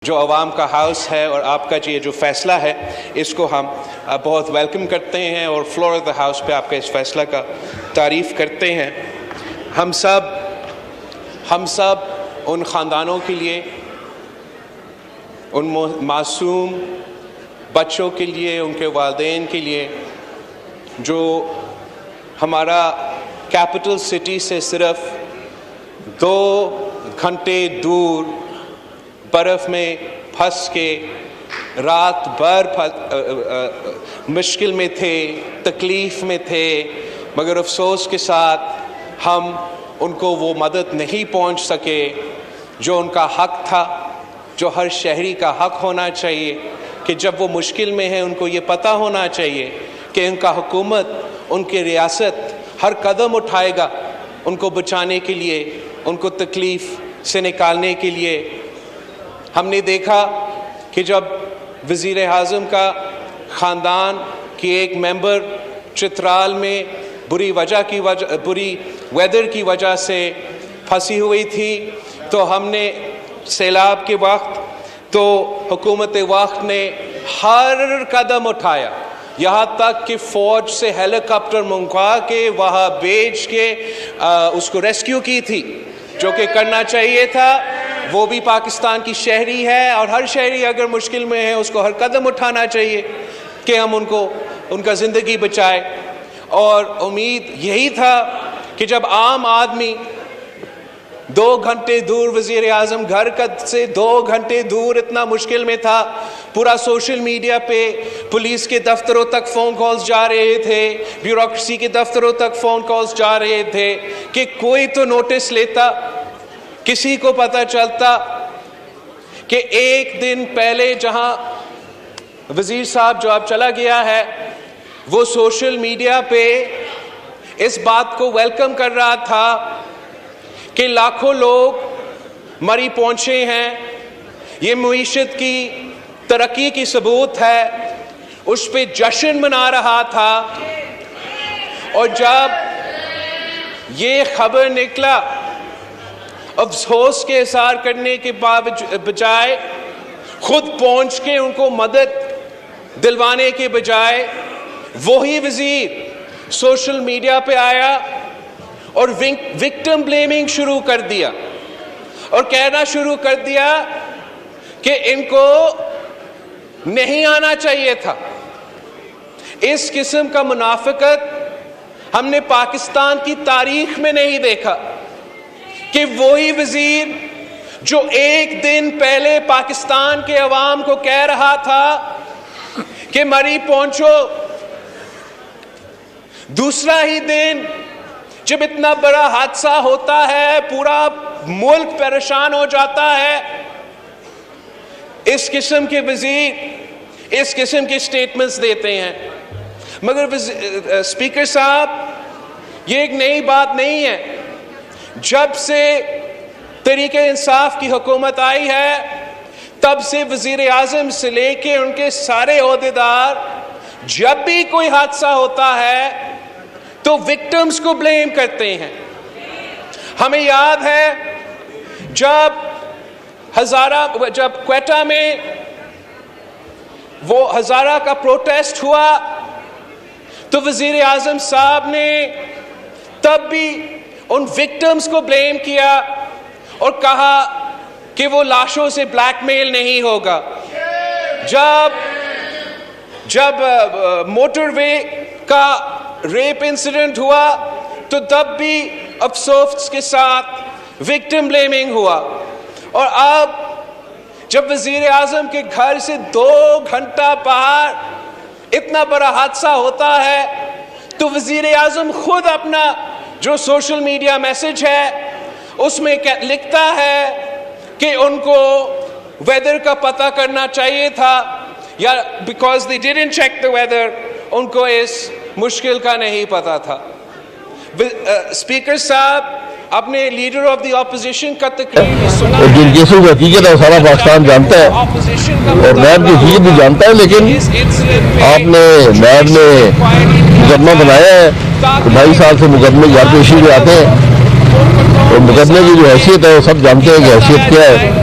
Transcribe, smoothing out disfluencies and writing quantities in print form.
جو عوام کا ہاؤس ہے اور آپ کا یہ جو فیصلہ ہے اس کو ہم بہت ویلکم کرتے ہیں اور فلور آف دا ہاؤس پہ آپ کا اس فیصلہ کا تعریف کرتے ہیں۔ ہم سب ان خاندانوں کے لیے، ان معصوم بچوں کے لیے، ان کے والدین کے لیے جو ہمارا کیپٹل سٹی سے صرف 2 گھنٹے دور برف میں پھنس کے رات بھر مشکل میں تھے، تکلیف میں تھے، مگر افسوس کے ساتھ ہم ان کو وہ مدد نہیں پہنچ سکے جو ان کا حق تھا، جو ہر شہری کا حق ہونا چاہیے کہ جب وہ مشکل میں ہیں ان کو یہ پتہ ہونا چاہیے کہ ان کا حکومت، ان کی ریاست ہر قدم اٹھائے گا ان کو بچانے کے لیے، ان کو تکلیف سے نکالنے کے لیے۔ ہم نے دیکھا کہ جب وزیر اعظم کا خاندان کی ایک ممبر چترال میں بری ویدر کی وجہ سے پھنسی ہوئی تھی تو ہم نے سیلاب کے وقت تو حکومت وقت نے ہر قدم اٹھایا، یہاں تک کہ فوج سے ہیلی کاپٹر منگوا کے وہاں بھیج کے اس کو ریسکیو کی تھی، جو کہ کرنا چاہیے تھا۔ وہ بھی پاکستان کی شہری ہے اور ہر شہری اگر مشکل میں ہے اس کو ہر قدم اٹھانا چاہیے کہ ہم ان کا زندگی بچائے۔ اور امید یہی تھا کہ جب عام آدمی 2 گھنٹے دور، وزیر اعظم گھر سے 2 گھنٹے دور اتنا مشکل میں تھا، پورا سوشل میڈیا پہ پولیس کے دفتروں تک فون کالز جا رہے تھے، بیوروکریسی کے دفتروں تک فون کالز جا رہے تھے کہ کوئی تو نوٹس لیتا، کسی کو پتہ چلتا کہ ایک دن پہلے جہاں وزیر صاحب جو اب چلا گیا ہے وہ سوشل میڈیا پہ اس بات کو ویلکم کر رہا تھا کہ لاکھوں لوگ مری پہنچے ہیں، یہ معیشت کی ترقی کی ثبوت ہے، اس پہ جشن منا رہا تھا۔ اور جب یہ خبر نکلا، افسوس کے اظہار کرنے کے بجائے خود پہنچ کے ان کو مدد دلوانے کے بجائے وہی وزیر سوشل میڈیا پہ آیا اور وکٹم بلیمنگ شروع کر دیا اور کہنا شروع کر دیا کہ ان کو نہیں آنا چاہیے تھا۔ اس قسم کا منافقت ہم نے پاکستان کی تاریخ میں نہیں دیکھا کہ وہی وزیر جو ایک دن پہلے پاکستان کے عوام کو کہہ رہا تھا کہ مری پہنچو، دوسرا ہی دن جب اتنا بڑا حادثہ ہوتا ہے، پورا ملک پریشان ہو جاتا ہے، اس قسم کے وزیر اس قسم کے سٹیٹمنٹس دیتے ہیں۔ مگر اسپیکر صاحب، یہ ایک نئی بات نہیں ہے۔ جب سے تحریک انصاف کی حکومت آئی ہے تب سے وزیر اعظم سے لے کے ان کے سارے عہدیدار جب بھی کوئی حادثہ ہوتا ہے تو وکٹمز کو بلیم کرتے ہیں۔ ہمیں یاد ہے جب کوئٹہ میں وہ ہزارہ کا پروٹیسٹ ہوا تو وزیر اعظم صاحب نے تب بھی ان وکٹمز کو بلیم کیا اور کہا کہ وہ لاشوں سے بلیک میل نہیں ہوگا۔ جب موٹر وے کا ریپ انسیڈنٹ ہوا تو تب بھی افسوس کے ساتھ وکٹم بلیمنگ ہوا۔ اور اب جب وزیر اعظم کے گھر سے 2 گھنٹہ باہر اتنا بڑا حادثہ ہوتا ہے تو وزیر اعظم خود اپنا جو سوشل میڈیا میسج ہے اس میں لکھتا ہے کہ ان کو ویدر کا پتہ کرنا چاہیے تھا، یا because they didn't check the weather، ان کو اس مشکل کا نہیں پتہ تھا۔ اسپیکر صاحب، اپنے لیڈر آف دی اپوزیشن کا تقریر سنا، جن کیسوں کی حقیقت ہے سارا پاکستان جانتا ہے اور نیب کی حقیقت بھی جانتا ہے، لیکن آپ نے نیب نے مقدمہ بنایا ہے کہ 22 سال سے مقدمے یار پیشی میں آتے ہیں اور مقدمے کی جو حیثیت ہے وہ سب جانتے ہیں کہ حیثیت کیا ہے۔